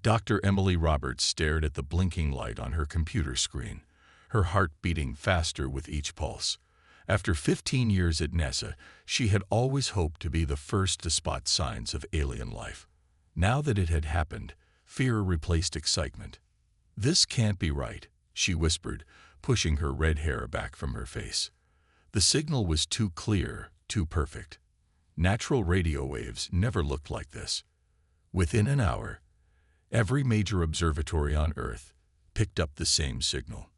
Dr. Emily Roberts stared at the blinking light on her computer screen, her heart beating faster with each pulse. After 15 years at NASA, she had always hoped to be the first to spot signs of alien life. Now that it had happened, fear replaced excitement. "This can't be right," she whispered, pushing her red hair back from her face. The signal was too clear, too perfect. Natural radio waves never looked like this. Within an hour, every major observatory on Earth picked up the same signal.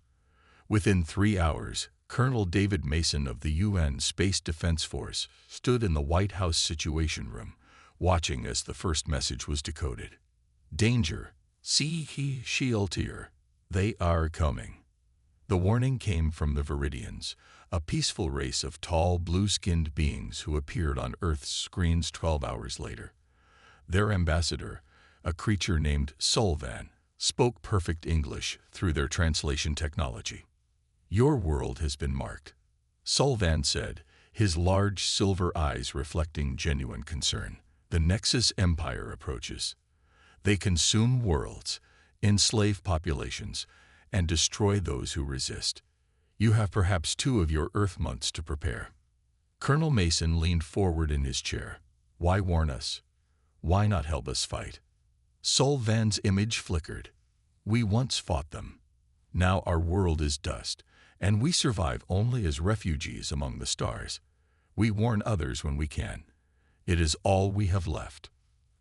Within 3 hours, Colonel David Mason of the UN Space Defense Force stood in the White House Situation Room, watching as the first message was decoded. "Danger. See he shieltier. They are coming." The warning came from the Viridians, a peaceful race of tall, blue-skinned beings who appeared on Earth's screens 12 hours later. Their ambassador, a creature named Solvan, spoke perfect English through their translation technology. "Your world has been marked," Solvan said, his large silver eyes reflecting genuine concern. "The Nexus Empire approaches. They consume worlds, enslave populations, and destroy those who resist. You have perhaps 2 of your Earth months to prepare." Colonel Mason leaned forward in his chair. "Why warn us? Why not help us fight?" Solvan's image flickered. "We once fought them. Now our world is dust, and we survive only as refugees among the stars. We warn others when we can. It is all we have left."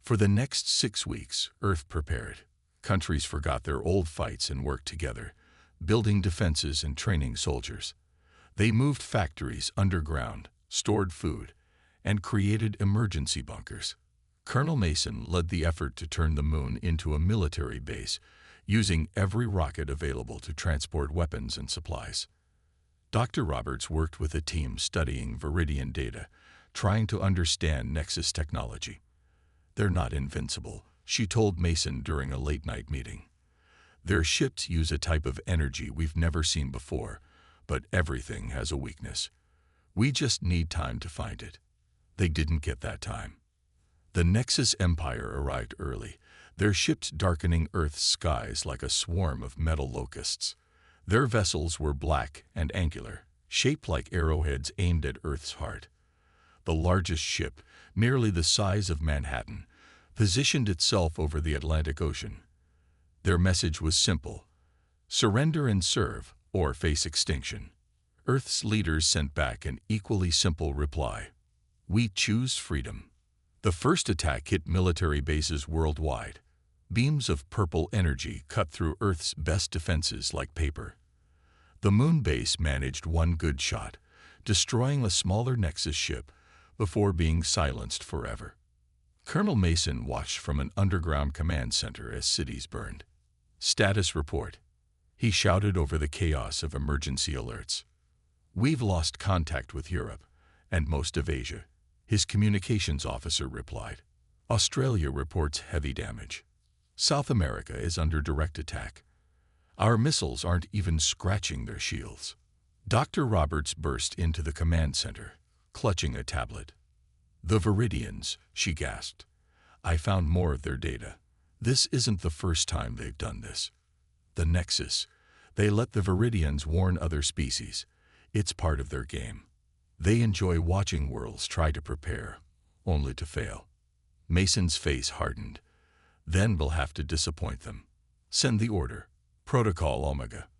For the next 6 weeks, Earth prepared. Countries forgot their old fights and worked together, building defenses and training soldiers. They moved factories underground, stored food, and created emergency bunkers. Colonel Mason led the effort to turn the moon into a military base, using every rocket available to transport weapons and supplies. Dr. Roberts worked with a team studying Viridian data, trying to understand Nexus technology. "They're not invincible," she told Mason during a late-night meeting. "Their ships use a type of energy we've never seen before, but everything has a weakness. We just need time to find it." They didn't get that time. The Nexus Empire arrived early, their ships darkening Earth's skies like a swarm of metal locusts. Their vessels were black and angular, shaped like arrowheads aimed at Earth's heart. The largest ship, nearly the size of Manhattan, positioned itself over the Atlantic Ocean. Their message was simple: surrender and serve, or face extinction. Earth's leaders sent back an equally simple reply: we choose freedom. The first attack hit military bases worldwide. Beams of purple energy cut through Earth's best defenses like paper. The moon base managed one good shot, destroying a smaller Nexus ship before being silenced forever. Colonel Mason watched from an underground command center as cities burned. "Status report," he shouted over the chaos of emergency alerts. "We've lost contact with Europe and most of Asia," his communications officer replied. "Australia reports heavy damage. South America is under direct attack. Our missiles aren't even scratching their shields." Dr. Roberts burst into the command center, clutching a tablet. "The Viridians," she gasped. "I found more of their data. This isn't the first time they've done this. The Nexus, they let the Viridians warn other species. It's part of their game. They enjoy watching worlds try to prepare, only to fail." Mason's face hardened. "Then we'll have to disappoint them. Send the order. Protocol Omega.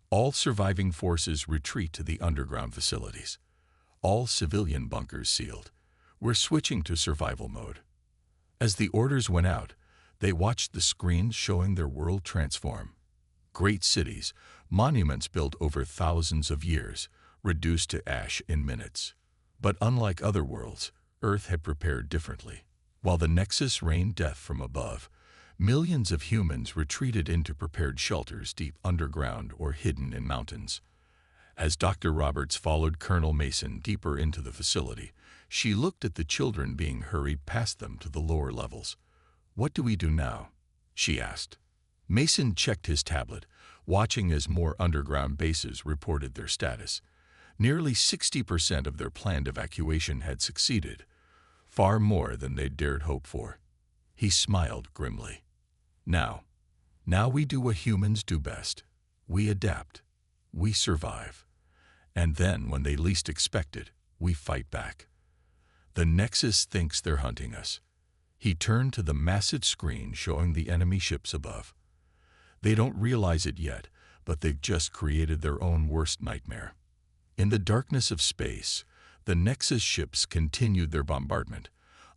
All surviving forces retreat to the underground facilities. All civilian bunkers sealed. We're switching to survival mode." As the orders went out, they watched the screens showing their world transform. Great cities, monuments built over thousands of years, reduced to ash in minutes. But unlike other worlds, Earth had prepared differently. While the Nexus rained death from above, millions of humans retreated into prepared shelters deep underground or hidden in mountains. As Dr. Roberts followed Colonel Mason deeper into the facility, she looked at the children being hurried past them to the lower levels. "What do we do now?" she asked. Mason checked his tablet, watching as more underground bases reported their status. Nearly 60% of their planned evacuation had succeeded, far more than they'd dared hope for. He smiled grimly. Now, now we do what humans do best. We adapt. We survive. And then, when they least expect it, we fight back. The Nexus thinks they're hunting us. He turned to the massive screen showing the enemy ships above. They don't realize it yet, but they've just created their own worst nightmare. In the darkness of space, the Nexus ships continued their bombardment,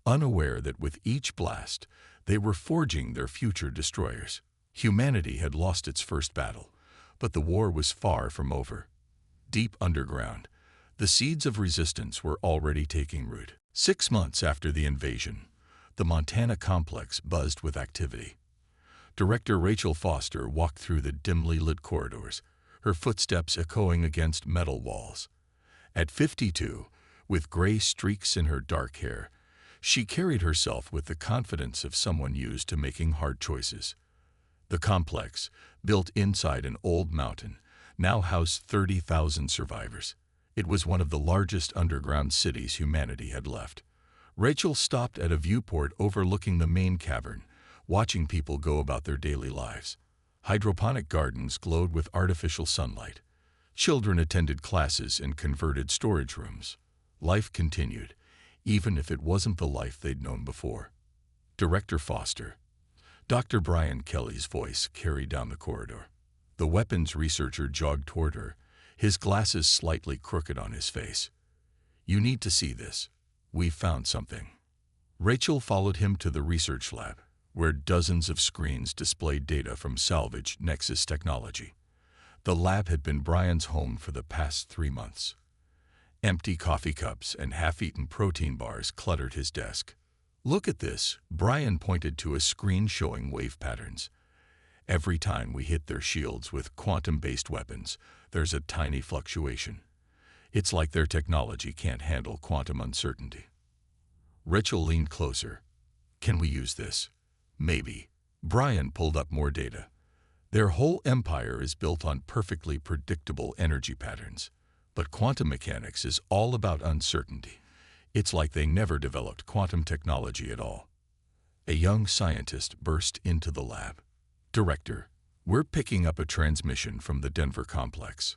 unaware that with each blast, they were forging their future destroyers. Humanity had lost its first battle, but the war was far from over. Deep underground, the seeds of resistance were already taking root. 6 months after the invasion, the Montana complex buzzed with activity. Director Rachel Foster walked through the dimly lit corridors, her footsteps echoing against metal walls. At 52, with gray streaks in her dark hair, she carried herself with the confidence of someone used to making hard choices. The complex, built inside an old mountain, now housed 30,000 survivors. It was one of the largest underground cities humanity had left. Rachel stopped at a viewport overlooking the main cavern, watching people go about their daily lives. Hydroponic gardens glowed with artificial sunlight. Children attended classes in converted storage rooms. Life continued, even if it wasn't the life they'd known before. Director Foster. Dr. Brian Kelly's voice carried down the corridor. The weapons researcher jogged toward her, his glasses slightly crooked on his face. "You need to see this. We've found something." Rachel followed him to the research lab, where dozens of screens displayed data from salvaged Nexus technology. The lab had been Brian's home for the past 3 months. Empty coffee cups and half-eaten protein bars cluttered his desk. "Look at this," Brian pointed to a screen showing wave patterns. "Every time we hit their shields with quantum-based weapons, there's a tiny fluctuation. It's like their technology can't handle quantum uncertainty." Rachel leaned closer. "Can we use this?" "Maybe." Brian pulled up more data. "Their whole empire is built on perfectly predictable energy patterns. But quantum mechanics is all about uncertainty. It's like they never developed quantum technology at all." A young scientist burst into the lab. "Director, we're picking up a transmission from the Denver complex."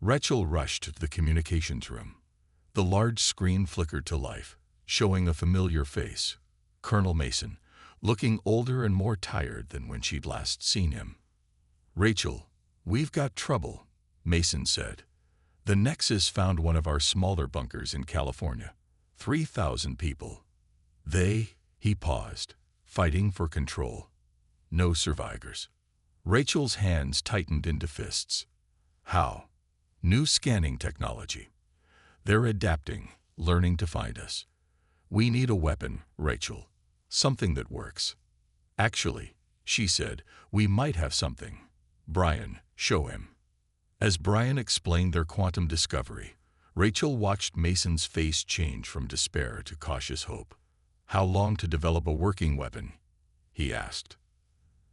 Rachel rushed to the communications room. The large screen flickered to life, showing a familiar face, Colonel Mason, looking older and more tired than when she'd last seen him. "Rachel, we've got trouble," Mason said. "The Nexus found one of our smaller bunkers in California. 3,000 people. He paused, fighting for control. No survivors." Rachel's hands tightened into fists. "How?" "New scanning technology. They're adapting, learning to find us. We need a weapon, Rachel. Something that works." "Actually," she said, "we might have something." "Brian, show him." As Brian explained their quantum discovery, Rachel watched Mason's face change from despair to cautious hope. "How long to develop a working weapon?" he asked.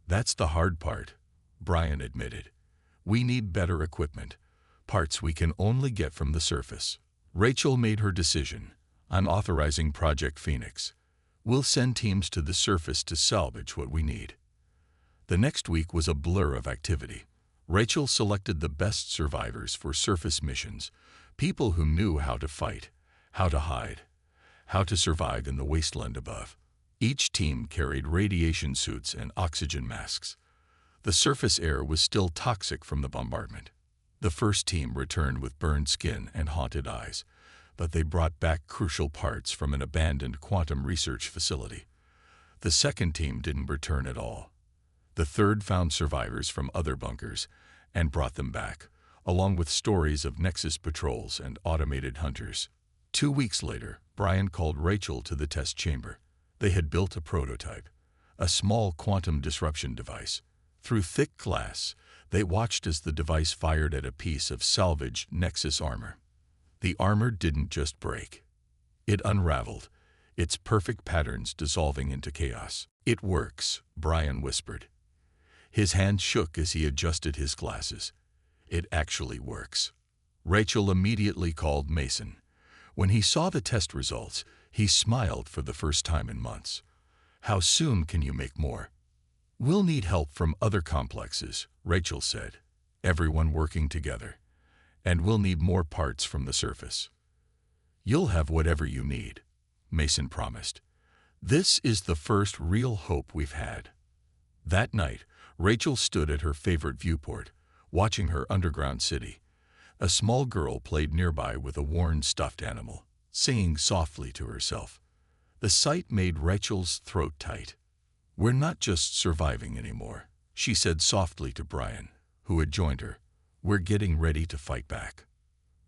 "That's the hard part," Brian admitted. "We need better equipment, parts we can only get from the surface." Rachel made her decision. "I'm authorizing Project Phoenix. We'll send teams to the surface to salvage what we need." The next week was a blur of activity. Rachel selected the best survivors for surface missions, people who knew how to fight, how to hide, how to survive in the wasteland above. Each team carried radiation suits and oxygen masks. The surface air was still toxic from the bombardment. The first team returned with burned skin and haunted eyes, but they brought back crucial parts from an abandoned quantum research facility. The second team didn't return at all. The third found survivors from other bunkers and brought them back, along with stories of Nexus patrols and automated hunters. 2 weeks later, Brian called Rachel to the test chamber. They had built a prototype, a small quantum disruption device. Through thick glass, they watched as the device fired at a piece of salvaged Nexus armor. The armor didn't just break. It unraveled, its perfect patterns dissolving into chaos. "It works," Brian whispered. His hand shook as he adjusted his glasses. "It actually works." Rachel immediately called Mason. When he saw the test results, he smiled for the first time in months. "How soon can you make more?" We'll need help from other complexes, Rachel said, everyone working together. And we'll need more parts from the surface. You'll have whatever you need, Mason promised. This is the first real hope we've had. That night, Rachel stood at her favorite viewport, watching her underground city. A small girl played nearby with a worn stuffed animal, singing softly to herself. The sight made Rachel's throat tight. We're not just surviving anymore, she said softly to Brian, who had joined her. We're getting ready to fight back.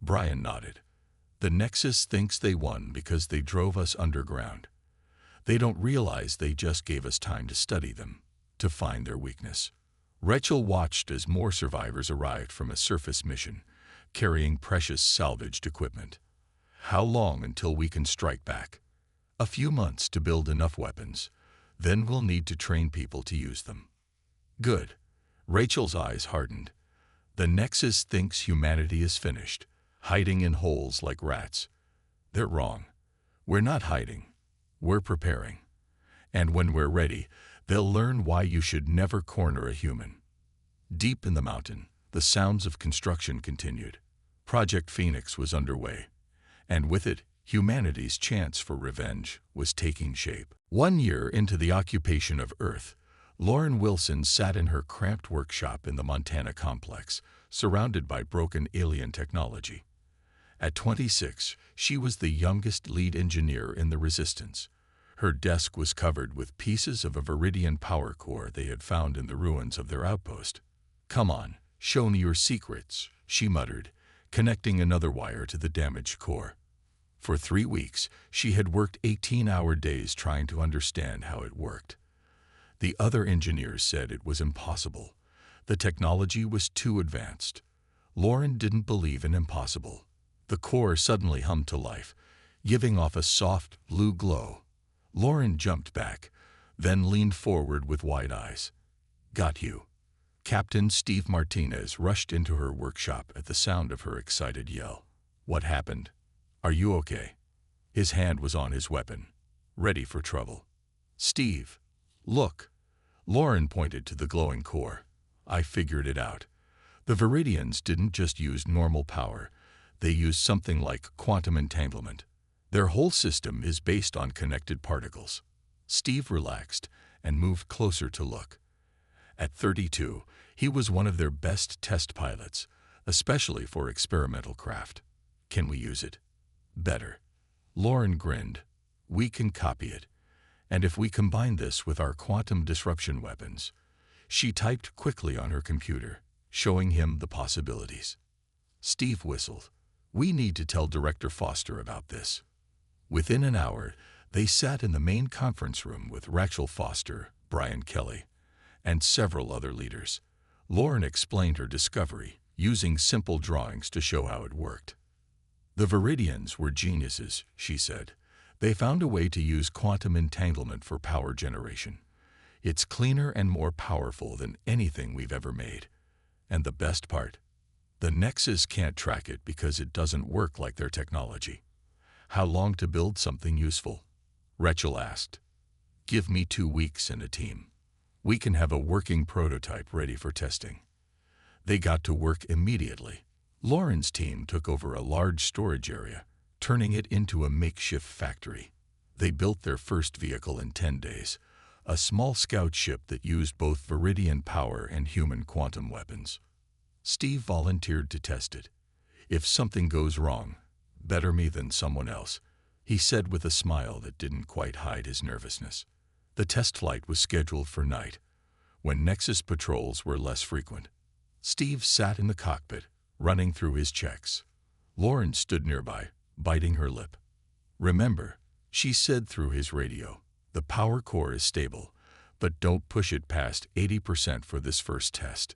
Brian nodded. The Nexus thinks they won because they drove us underground. They don't realize they just gave us time to study them, to find their weakness. Rachel watched as more survivors arrived from a surface mission, carrying precious salvaged equipment. How long until we can strike back? A few months to build enough weapons. Then we'll need to train people to use them. Good. Rachel's eyes hardened. The Nexus thinks humanity is finished, hiding in holes like rats. They're wrong. We're not hiding. We're preparing. And when we're ready, they'll learn why you should never corner a human. Deep in the mountain, the sounds of construction continued. Project Phoenix was underway, and with it, humanity's chance for revenge was taking shape. 1 year into the occupation of Earth, Lauren Wilson sat in her cramped workshop in the Montana complex, surrounded by broken alien technology. At 26, she was the youngest lead engineer in the Resistance. Her desk was covered with pieces of a Viridian power core they had found in the ruins of their outpost. "Come on, show me your secrets," she muttered, connecting another wire to the damaged core. For 3 weeks, she had worked 18-hour days trying to understand how it worked. The other engineers said it was impossible. The technology was too advanced. Lauren didn't believe in impossible. The core suddenly hummed to life, giving off a soft blue glow. Lauren jumped back, then leaned forward with wide eyes. "Got you." Captain Steve Martinez rushed into her workshop at the sound of her excited yell. "What happened? Are you okay?" His hand was on his weapon, ready for trouble. "Steve, look." Lauren pointed to the glowing core. "I figured it out. The Viridians didn't just use normal power. They used something like quantum entanglement. Their whole system is based on connected particles." Steve relaxed and moved closer to look. At 32, he was one of their best test pilots, especially for experimental craft. "Can we use it?" "Better." Lauren grinned. "We can copy it. And if we combine this with our quantum disruption weapons." She typed quickly on her computer, showing him the possibilities. Steve whistled. "We need to tell Director Foster about this." Within an hour, they sat in the main conference room with Rachel Foster, Brian Kelly, and several other leaders. Lauren explained her discovery, using simple drawings to show how it worked. "The Viridians were geniuses," she said. "They found a way to use quantum entanglement for power generation. It's cleaner and more powerful than anything we've ever made. And the best part? The Nexus can't track it because it doesn't work like their technology." "How long to build something useful?" Rachel asked. "Give me 2 weeks and a team. We can have a working prototype ready for testing." They got to work immediately. Lauren's team took over a large storage area, turning it into a makeshift factory. They built their first vehicle in 10 days, a small scout ship that used both Viridian power and human quantum weapons. Steve volunteered to test it. "If something goes wrong, better me than someone else," he said with a smile that didn't quite hide his nervousness. The test flight was scheduled for night, when Nexus patrols were less frequent. Steve sat in the cockpit, running through his checks. Lauren stood nearby, biting her lip. "Remember," she said through his radio, "the power core is stable, but don't push it past 80% for this first test."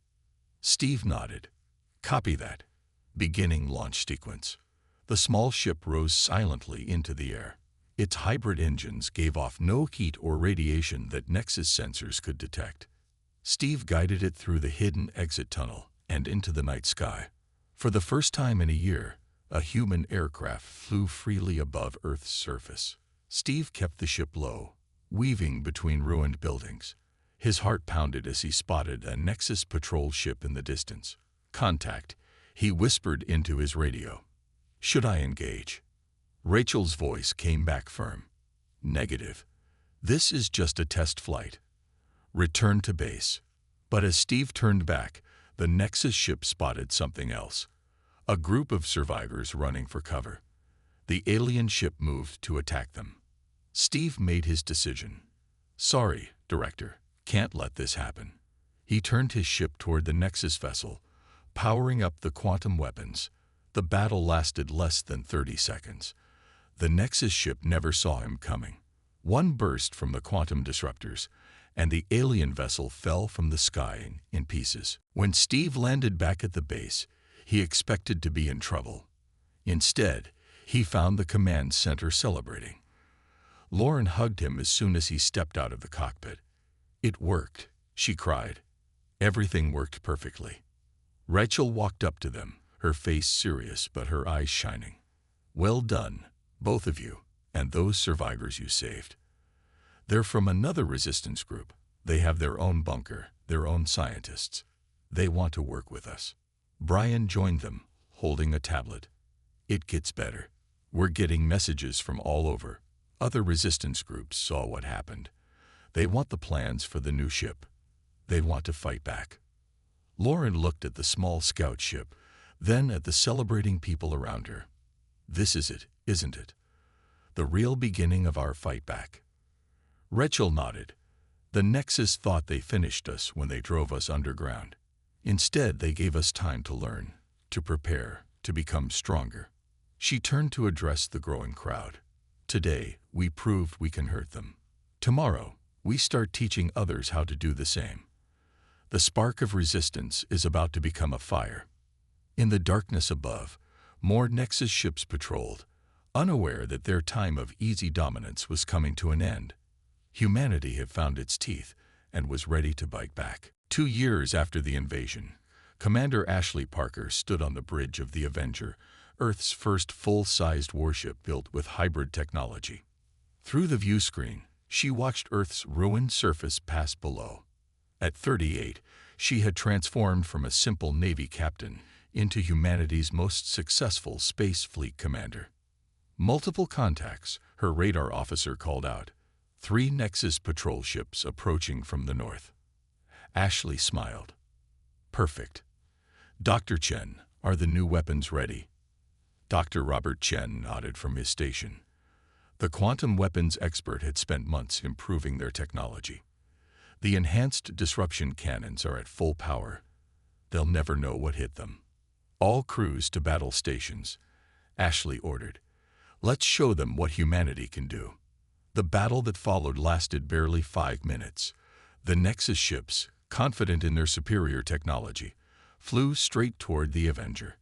Steve nodded. "Copy that." Beginning launch sequence. The small ship rose silently into the air. Its hybrid engines gave off no heat or radiation that Nexus sensors could detect. Steve guided it through the hidden exit tunnel and into the night sky. For the first time in a year, a human aircraft flew freely above Earth's surface. Steve kept the ship low, weaving between ruined buildings. His heart pounded as he spotted a Nexus patrol ship in the distance. "Contact," he whispered into his radio. "Should I engage?" Rachel's voice came back firm. "Negative. This is just a test flight. Return to base." But as Steve turned back, the Nexus ship spotted something else. A group of survivors running for cover. The alien ship moved to attack them. Steve made his decision. "Sorry, Director. Can't let this happen." He turned his ship toward the Nexus vessel, powering up the quantum weapons. The battle lasted less than 30 seconds. The Nexus ship never saw him coming. One burst from the quantum disruptors, and the alien vessel fell from the sky in pieces. When Steve landed back at the base, he expected to be in trouble. Instead, he found the command center celebrating. Lauren hugged him as soon as he stepped out of the cockpit. "It worked," she cried. "Everything worked perfectly." Rachel walked up to them, her face serious but her eyes shining. "Well done, both of you, and those survivors you saved. They're from another resistance group. They have their own bunker, their own scientists. They want to work with us." Brian joined them, holding a tablet. "It gets better. We're getting messages from all over. Other resistance groups saw what happened. They want the plans for the new ship. They want to fight back." Lauren looked at the small scout ship, then at the celebrating people around her. "This is it, isn't it? The real beginning of our fight back." Rachel nodded. "The Nexus thought they finished us when they drove us underground. Instead, they gave us time to learn, to prepare, to become stronger." She turned to address the growing crowd. "Today, we proved we can hurt them. Tomorrow, we start teaching others how to do the same. The spark of resistance is about to become a fire." In the darkness above, more Nexus ships patrolled, unaware that their time of easy dominance was coming to an end. Humanity had found its teeth and was ready to bite back. 2 years after the invasion, Commander Ashley Parker stood on the bridge of the Avenger, Earth's first full-sized warship built with hybrid technology. Through the view screen, she watched Earth's ruined surface pass below. At 38, she had transformed from a simple Navy captain into humanity's most successful space fleet commander. "Multiple contacts," her radar officer called out. 3 Nexus patrol ships approaching from the north. Ashley smiled. "Perfect. Dr. Chen, are the new weapons ready?" Dr. Robert Chen nodded from his station. The quantum weapons expert had spent months improving their technology. "The enhanced disruption cannons are at full power. They'll never know what hit them." "All crews to battle stations," Ashley ordered. "Let's show them what humanity can do." The battle that followed lasted barely 5 minutes. The Nexus ships, confident in their superior technology, flew straight toward the Avenger.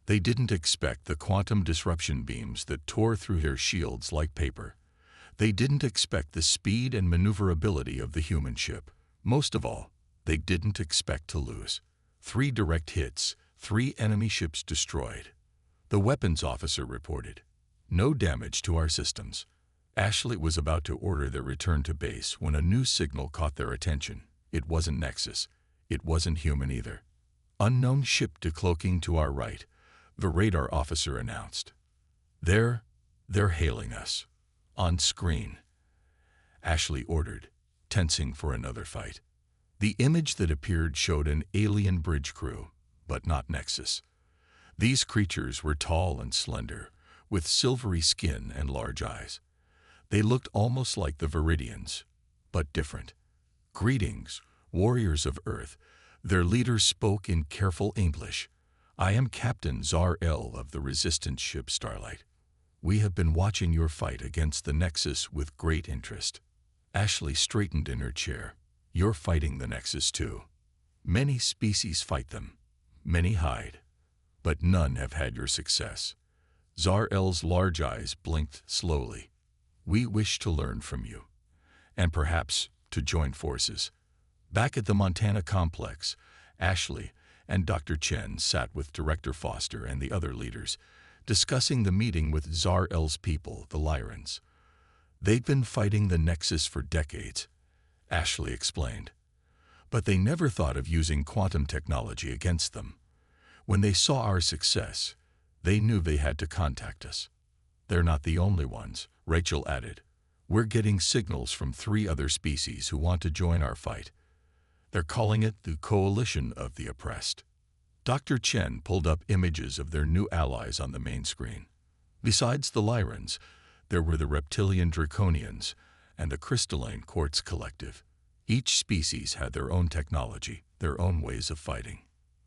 They didn't expect the quantum disruption beams that tore through their shields like paper. They didn't expect the speed and maneuverability of the human ship. Most of all, they didn't expect to lose. 3 direct hits, 3 enemy ships destroyed. The weapons officer reported, "No damage to our systems." Ashley was about to order their return to base when a new signal caught their attention. It wasn't Nexus. It wasn't human either. "Unknown ship decloaking to our right," the radar officer announced. They're hailing us. On screen," Ashley ordered, tensing for another fight. The image that appeared showed an alien bridge crew, but not Nexus. These creatures were tall and slender, with silvery skin and large eyes. They looked almost like the Viridians, but different. "Greetings, warriors of Earth," their leader spoke in careful English. "I am Captain Zar-El of the resistance ship Starlight. We have been watching your fight against the Nexus with great interest." Ashley straightened in her chair. "You're fighting the Nexus too. Many species fight them. Many hide. But none have had your success." Zar-El's large eyes blinked slowly. "We wish to learn from you, and perhaps to join forces." Back at the Montana complex, Ashley and Dr. Chen sat with Director Foster and the other leaders, discussing the meeting with Zar-El's people, the Lyrans. "They'd been fighting the Nexus for decades," Ashley explained. But they never thought of using quantum technology against them. When they saw our success, they knew they had to contact us. They're not the only ones, Rachel added. We're getting signals from 3 other species who want to join our fight. They're calling it the Coalition of the Oppressed. Dr. Chen pulled up images of their new allies on the main screen. Besides the Lyrans, there were the reptilian Draconians and the crystalline Quartz Collective. Each species had their own technology, their own ways of fighting.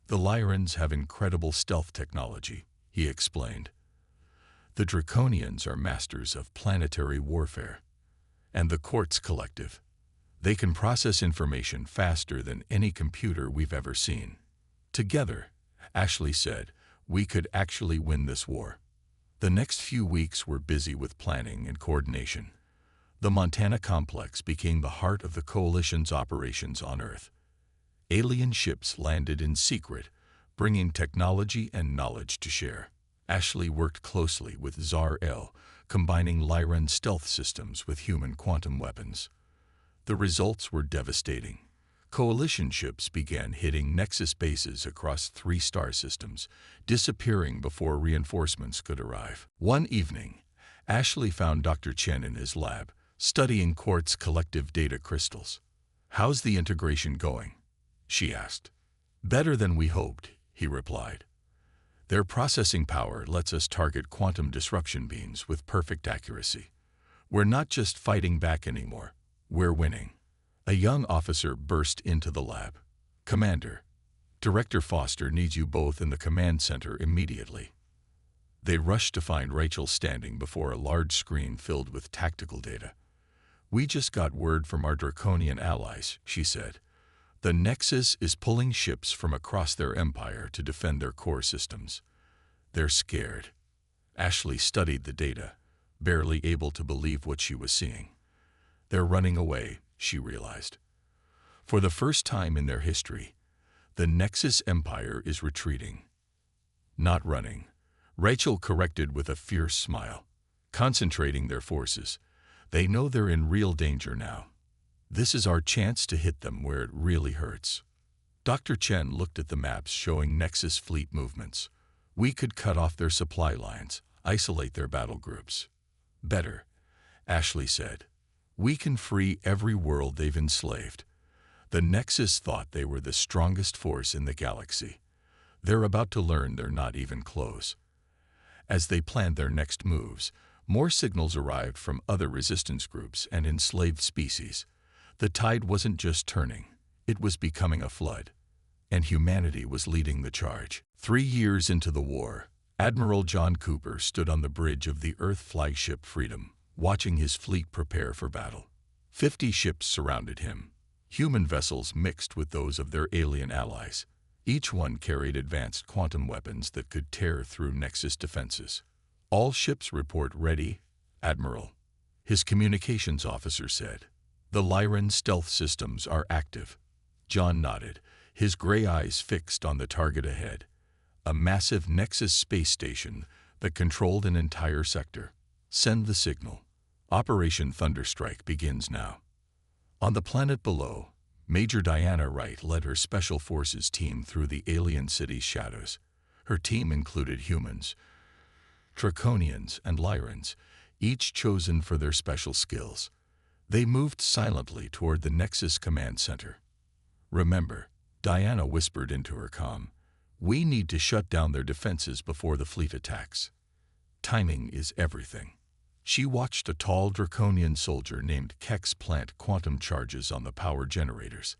The Lyrans have incredible stealth technology, he explained. The Draconians are masters of planetary warfare. And the Quartz Collective. They can process information faster than any computer we've ever seen. Together, Ashley said, we could actually win this war. The next few weeks were busy with planning and coordination. The Montana complex became the heart of the Coalition's operations on Earth. Alien ships landed in secret, bringing technology and knowledge to share. Ashley worked closely with Zar-El, combining Lyran stealth systems with human quantum weapons. The results were devastating. Coalition ships began hitting Nexus bases across 3 star systems, disappearing before reinforcements could arrive. One evening, Ashley found Dr. Chen in his lab, studying Quartz Collective data crystals. How's the integration going? She asked. Better than we hoped, he replied. Their processing power lets us target quantum disruption beams with perfect accuracy. We're not just fighting back anymore, we're winning. A young officer burst into the lab. Commander, Director Foster needs you both in the command center immediately. They rushed to find Rachel standing before a large screen filled with tactical data. We just got word from our Draconian allies, she said. The Nexus is pulling ships from across their empire to defend their core systems. They're scared. Ashley studied the data, barely able to believe what she was seeing. They're running away, she realized. For the first time in their history, the Nexus Empire is retreating. Not running, Rachel corrected with a fierce smile. Concentrating their forces. They know they're in real danger now. This is our chance to hit them where it really hurts. Dr. Chen looked at the maps showing Nexus fleet movements. We could cut off their supply lines, isolate their battle groups. Better, Ashley said. We can free every world they've enslaved. The Nexus thought they were the strongest force in the galaxy. They're about to learn they're not even close. As they planned their next moves, more signals arrived from other resistance groups and enslaved species. The tide wasn't just turning, it was becoming a flood. And humanity was leading the charge. 3 years into the war, Admiral John Cooper stood on the bridge of the Earth flagship Freedom, watching his fleet prepare for battle. 50 ships surrounded him, human vessels mixed with those of their alien allies. Each one carried advanced quantum weapons that could tear through Nexus defenses. All ships report ready, Admiral, his communications officer said. The Lyran stealth systems are active. John nodded, his gray eyes fixed on the target ahead. A massive Nexus space station that controlled an entire sector. Send the signal. Operation Thunderstrike begins now. On the planet below, Major Diana Wright led her Special Forces team through the alien city's shadows. Her team included humans, Draconians, and Lyrans, each chosen for their special skills. They moved silently toward the Nexus Command Center. Remember, Diana whispered into her comm, we need to shut down their defenses before the fleet attacks. Timing is everything. She watched a tall Draconian soldier named Kex plant quantum charges on the power generators.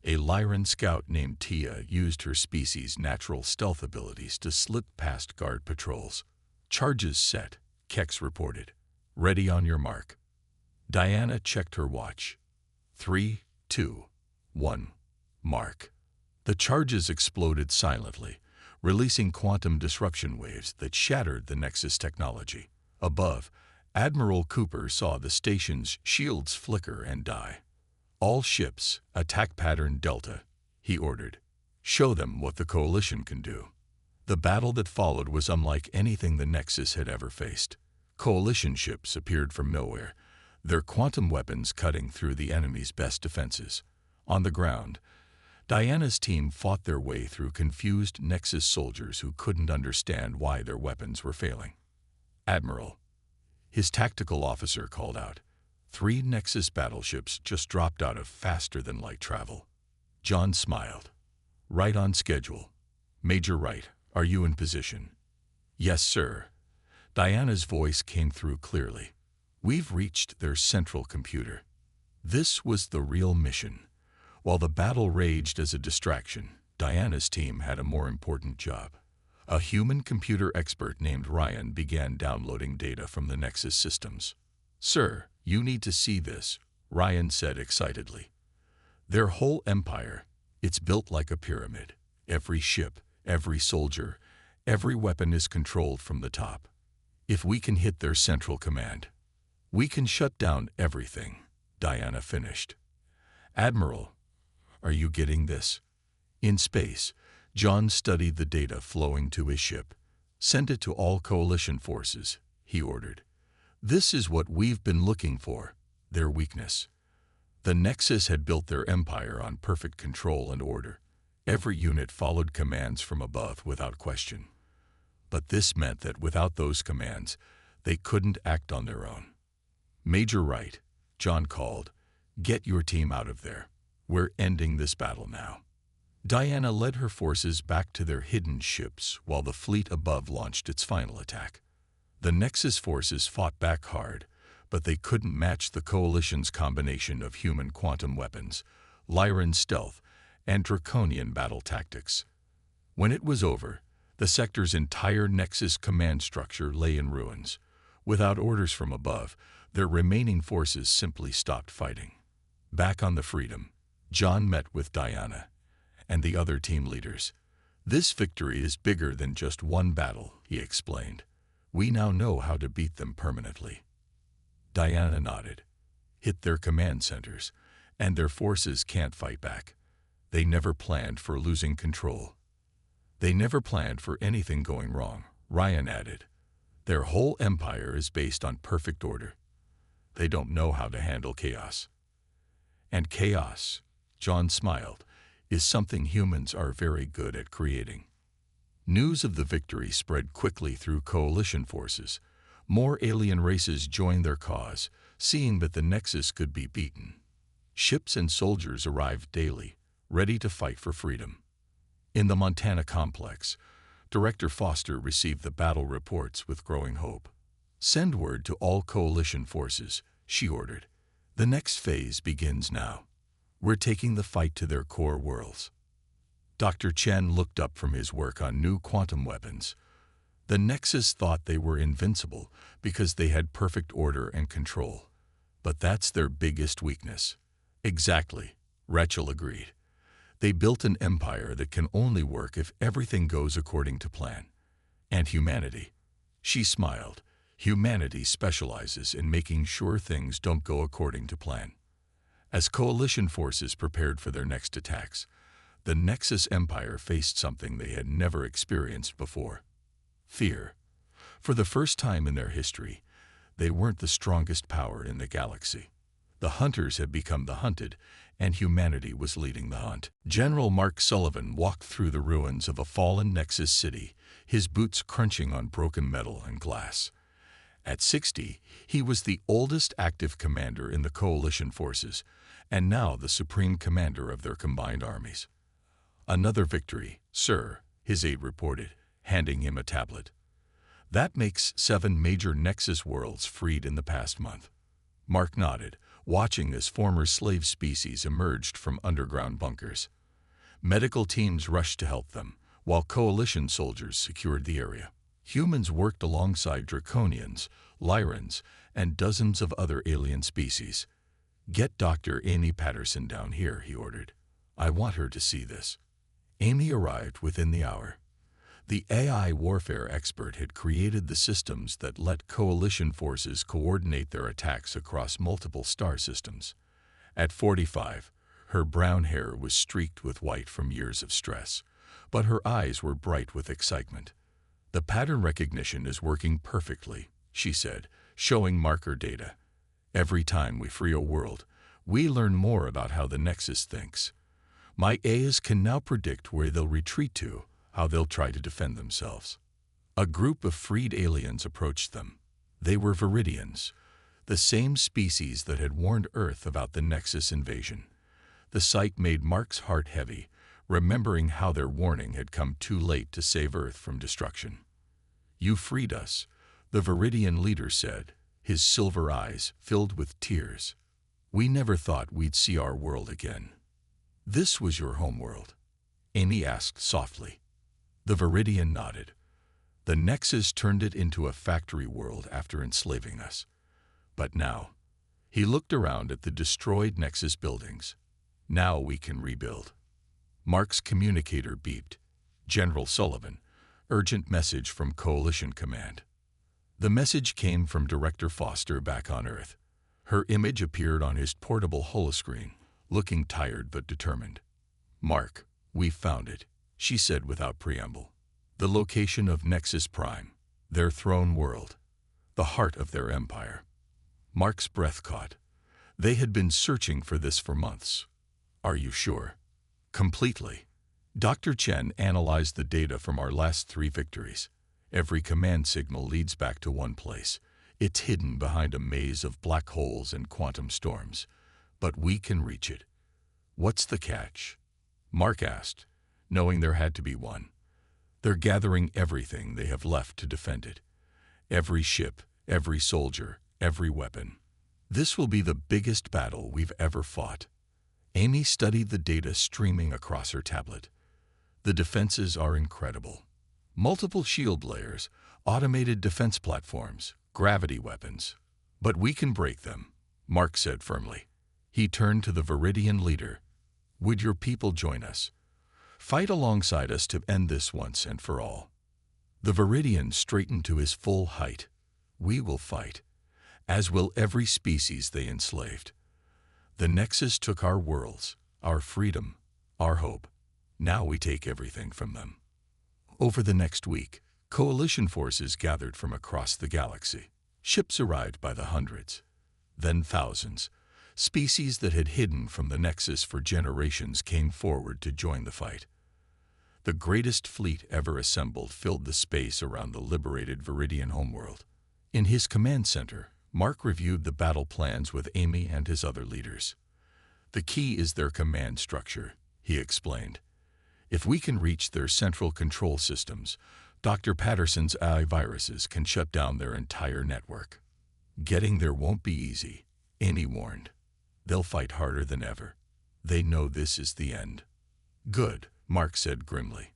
A Lyran scout named Tia used her species' natural stealth abilities to slip past guard patrols. Charges set, Kex reported. Ready on your mark. Diana checked her watch. 3, 2, 1, mark. The charges exploded silently, releasing quantum disruption waves that shattered the Nexus technology. Above, Admiral Cooper saw the station's shields flicker and die. All ships, attack pattern Delta, he ordered. Show them what the Coalition can do. The battle that followed was unlike anything the Nexus had ever faced. Coalition ships appeared from nowhere, their quantum weapons cutting through the enemy's best defenses. On the ground, Diana's team fought their way through confused Nexus soldiers who couldn't understand why their weapons were failing. Admiral, his tactical officer, called out. 3 Nexus battleships just dropped out of faster-than-light travel. John smiled. Right on schedule. Major Wright, are you in position? Yes, sir. Diana's voice came through clearly. We've reached their central computer. This was the real mission. While the battle raged as a distraction, Diana's team had a more important job. A human computer expert named Ryan began downloading data from the Nexus systems. Sir, you need to see this, Ryan said excitedly. Their whole empire, it's built like a pyramid. Every ship, every soldier, every weapon is controlled from the top. If we can hit their central command, we can shut down everything, Diana finished. Admiral, are you getting this? In space, John studied the data flowing to his ship. Send it to all coalition forces, he ordered. This is what we've been looking for, their weakness. The Nexus had built their empire on perfect control and order. Every unit followed commands from above without question. But this meant that without those commands, they couldn't act on their own. Major Wright, John called, get your team out of there. We're ending this battle now. Diana led her forces back to their hidden ships while the fleet above launched its final attack. The Nexus forces fought back hard, but they couldn't match the Coalition's combination of human quantum weapons, Lyran stealth, and draconian battle tactics. When it was over, the sector's entire Nexus command structure lay in ruins. Without orders from above, their remaining forces simply stopped fighting. Back on the Freedom, John met with Diana and the other team leaders. This victory is bigger than just one battle, he explained. We now know how to beat them permanently. Diana nodded. Hit their command centers, and their forces can't fight back. They never planned for losing control. They never planned for anything going wrong, Ryan added. Their whole empire is based on perfect order. They don't know how to handle chaos. And chaos, John smiled, is something humans are very good at creating. News of the victory spread quickly through coalition forces. More alien races joined their cause, seeing that the Nexus could be beaten. Ships and soldiers arrived daily, ready to fight for freedom. In the Montana complex, Director Foster received the battle reports with growing hope. Send word to all coalition forces, she ordered. The next phase begins now. We're taking the fight to their core worlds. Dr. Chen looked up from his work on new quantum weapons. The Nexus thought they were invincible because they had perfect order and control. But that's their biggest weakness. Exactly, Rachel agreed. They built an empire that can only work if everything goes according to plan. And humanity. She smiled. Humanity specializes in making sure things don't go according to plan. As coalition forces prepared for their next attacks, the Nexus Empire faced something they had never experienced before. Fear. For the first time in their history, they weren't the strongest power in the galaxy. The hunters had become the hunted, and humanity was leading the hunt. General Mark Sullivan walked through the ruins of a fallen Nexus city, his boots crunching on broken metal and glass. At 60, he was the oldest active commander in the coalition forces, and now the supreme commander of their combined armies. Another victory, sir, his aide reported, handing him a tablet. That makes 7 major Nexus worlds freed in the past month. Mark nodded, watching as former slave species emerged from underground bunkers. Medical teams rushed to help them, while coalition soldiers secured the area. Humans worked alongside draconians, Lyrans, and dozens of other alien species. Get Dr. Amy Patterson down here, he ordered. I want her to see this. Amy arrived within the hour. The AI warfare expert had created the systems that let coalition forces coordinate their attacks across multiple star systems. At 45, her brown hair was streaked with white from years of stress, but her eyes were bright with excitement. The pattern recognition is working perfectly, she said, showing marker data. Every time we free a world, We learn more about how the Nexus thinks. My AIs can now predict where they'll retreat to, how they'll try to defend themselves. A group of freed aliens approached them. They were Viridians, the same species that had warned Earth about the Nexus invasion. The sight made Mark's heart heavy, remembering how their warning had come too late to save Earth from destruction. "You freed us," the Viridian leader said, his silver eyes filled with tears. "We never thought we'd see our world again." "This was your homeworld?" Amy asked softly. The Viridian nodded. "The Nexus turned it into a factory world after enslaving us. But now," he looked around at the destroyed Nexus buildings, "now we can rebuild." Mark's communicator beeped. "General Sullivan, urgent message from Coalition Command." The message came from Director Foster back on Earth. Her image appeared on his portable holoscreen, looking tired but determined. "Mark, we found it," she said without preamble. "The location of Nexus Prime, their throne world, the heart of their empire." Mark's breath caught. They had been searching for this for months. "Are you sure?" "Completely. Dr. Chen analyzed the data from our last 3 victories. Every command signal leads back to one place. It's hidden behind a maze of black holes and quantum storms. But we can reach it." "What's the catch?" Mark asked, knowing there had to be one. "They're gathering everything they have left to defend it. Every ship, every soldier, every weapon. This will be the biggest battle we've ever fought." Amy studied the data streaming across her tablet. "The defenses are incredible. Multiple shield layers, automated defense platforms, gravity weapons. But we can break them," Mark said firmly. He turned to the Viridian leader. "Would your people join us? Fight alongside us to end this once and for all." The Viridian straightened to his full height. "We will fight, as will every species they enslaved. The Nexus took our worlds, our freedom, our hope. Now we take everything from them." Over the next week, Coalition forces gathered from across the galaxy. Ships arrived by the hundreds, then thousands. Species that had hidden from the Nexus for generations came forward to join the fight. The greatest fleet ever assembled filled the space around the liberated Viridian homeworld. In his command center, Mark reviewed the battle plans with Amy and his other leaders. "The key is their command structure," he explained. "If we can reach their central control systems, Dr. Patterson's AI viruses can shut down their entire network." "Getting there won't be easy," Amy warned. "They'll fight harder than ever. They know this is the end." "Good," Mark said grimly.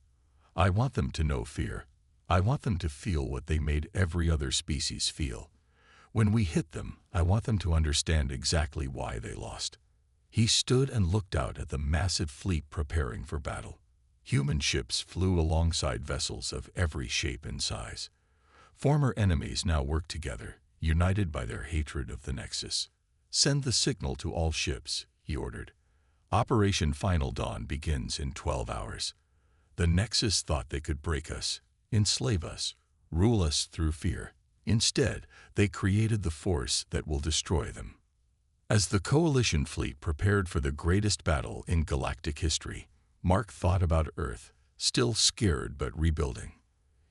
"I want them to know fear. I want them to feel what they made every other species feel. When we hit them, I want them to understand exactly why they lost." He stood and looked out at the massive fleet preparing for battle. Human ships flew alongside vessels of every shape and size. Former enemies now worked together, united by their hatred of the Nexus. "Send the signal to all ships," he ordered. "Operation Final Dawn begins in 12 hours. The Nexus thought they could break us, enslave us, rule us through fear. Instead, they created the force that will destroy them." As the Coalition fleet prepared for the greatest battle in galactic history, Mark thought about Earth, still scared but rebuilding.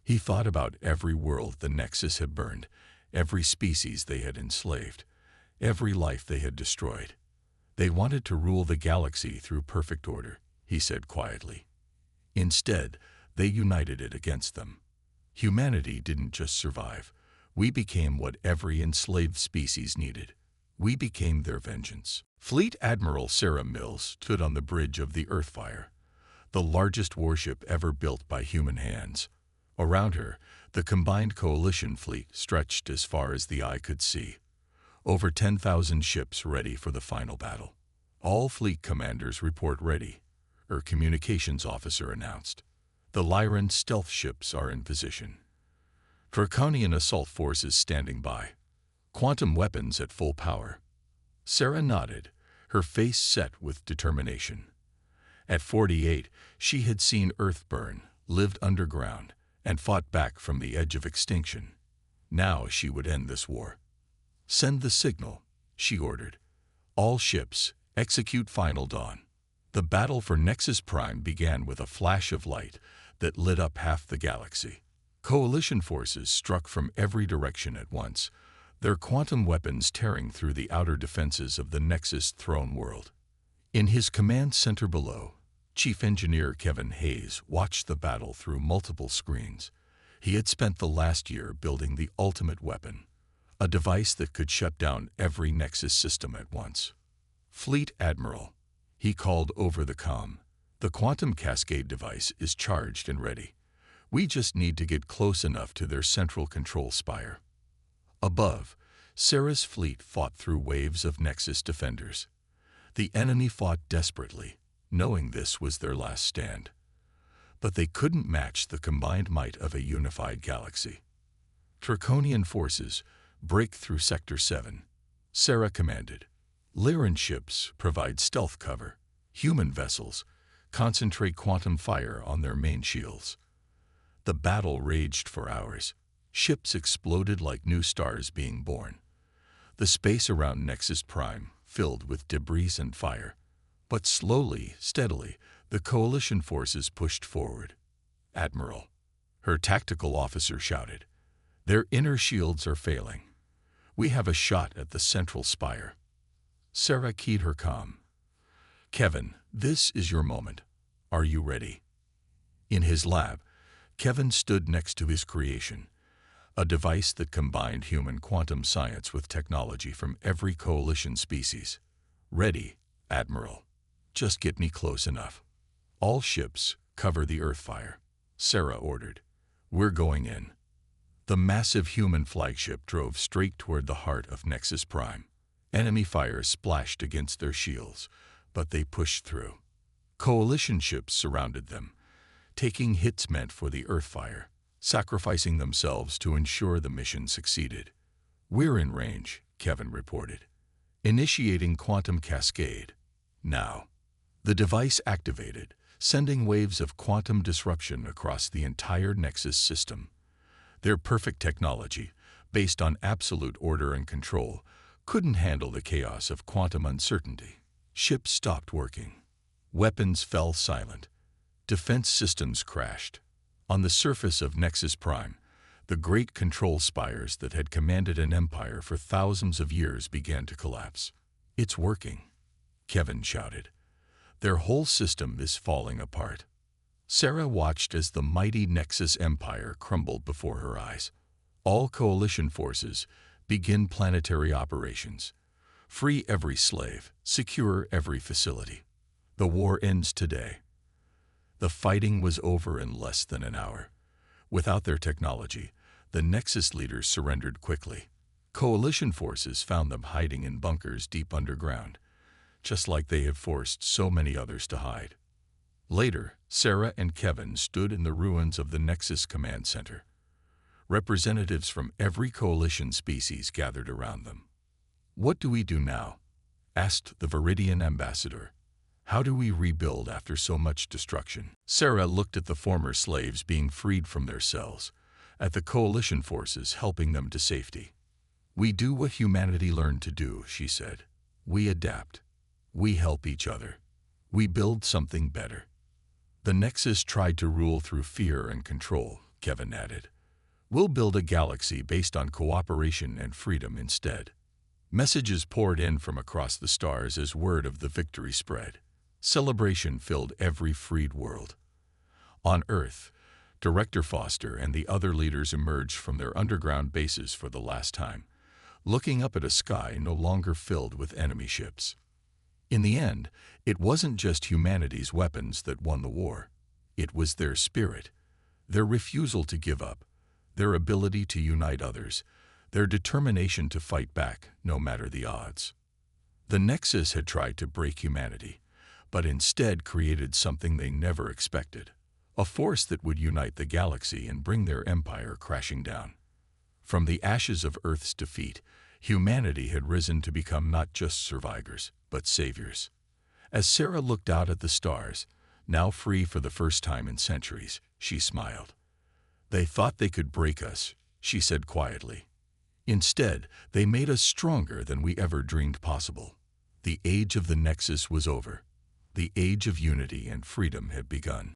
He thought about every world the Nexus had burned, every species they had enslaved, every life they had destroyed. "They wanted to rule the galaxy through perfect order," he said quietly. "Instead, they united it against them. Humanity didn't just survive. We became what every enslaved species needed. We became their vengeance." Fleet Admiral Sarah Mills stood on the bridge of the Earthfire, the largest warship ever built by human hands. Around her, the combined Coalition fleet stretched as far as the eye could see. Over 10,000 ships ready for the final battle. "All fleet commanders report ready," her communications officer announced. "The Lyran stealth ships are in position. Draconian assault forces standing by. Quantum weapons at full power." Sarah nodded, her face set with determination. At 48, she had seen Earth burn, lived underground, and fought back from the edge of extinction. Now she would end this war. "Send the signal," she ordered. All ships, execute final dawn. The battle for Nexus Prime began with a flash of light that lit up half the galaxy. Coalition forces struck from every direction at once, their quantum weapons tearing through the outer defenses of the Nexus throne world. In his command center below, Chief Engineer Kevin Hayes watched the battle through multiple screens. He had spent the last year building the ultimate weapon, a device that could shut down every Nexus system at once. Fleet Admiral, he called over the comm. The quantum cascade device is charged and ready. We just need to get close enough to their central control spire. Above, Sarah's fleet fought through waves of Nexus defenders. The enemy fought desperately, knowing this was their last stand. But they couldn't match the combined might of a unified galaxy. Draconian forces break through Sector 7. Sarah commanded. Lyran ships provide stealth cover. Human vessels concentrate quantum fire on their main shields. The battle raged for hours. Ships exploded like new stars being born. The space around Nexus Prime filled with debris and fire. But slowly, steadily, the coalition forces pushed forward. Admiral, her tactical officer shouted, their inner shields are failing. We have a shot at the central spire. Sarah keyed her comm. Kevin, this is your moment. Are you ready? In his lab, Kevin stood next to his creation, a device that combined human quantum science with technology from every coalition species. Ready, Admiral. Just get me close enough. All ships cover the Earthfire, Sarah ordered. We're going in. The massive human flagship drove straight toward the heart of Nexus Prime. Enemy fire splashed against their shields, but they pushed through. Coalition ships surrounded them, taking hits meant for the Earthfire, sacrificing themselves to ensure the mission succeeded. We're in range, Kevin reported. Initiating quantum cascade. Now. The device activated, sending waves of quantum disruption across the entire Nexus system. Their perfect technology, based on absolute order and control, couldn't handle the chaos of quantum uncertainty. Ships stopped working. Weapons fell silent. Defense systems crashed. On the surface of Nexus Prime, the great control spires that had commanded an empire for thousands of years began to collapse. It's working, Kevin shouted. Their whole system is falling apart. Sarah watched as the mighty Nexus Empire crumbled before her eyes. All coalition forces begin planetary operations. Free every slave, secure every facility. The war ends today. The fighting was over in less than an hour. Without their technology, the Nexus leaders surrendered quickly. Coalition forces found them hiding in bunkers deep underground, just like they had forced so many others to hide. Later, Sarah and Kevin stood in the ruins of the Nexus Command Center. Representatives from every coalition species gathered around them. What do we do now? Asked the Viridian ambassador. How do we rebuild after so much destruction? Sarah looked at the former slaves being freed from their cells, at the coalition forces helping them to safety. We do what humanity learned to do, she said. We adapt. We help each other. We build something better. The Nexus tried to rule through fear and control, Kevin added. We'll build a galaxy based on cooperation and freedom instead. Messages poured in from across the stars as word of the victory spread. Celebration filled every freed world. On Earth, Director Foster and the other leaders emerged from their underground bases for the last time, looking up at a sky no longer filled with enemy ships. In the end, it wasn't just humanity's weapons that won the war. It was their spirit, their refusal to give up, their ability to unite others, their determination to fight back no matter the odds. The Nexus had tried to break humanity, but instead created something they never expected, a force that would unite the galaxy and bring their empire crashing down. From the ashes of Earth's defeat, humanity had risen to become not just survivors, but saviors. As Sarah looked out at the stars, now free for the first time in centuries, she smiled. They thought they could break us, she said quietly. Instead, they made us stronger than we ever dreamed possible. The age of the Nexus was over. The age of unity and freedom had begun.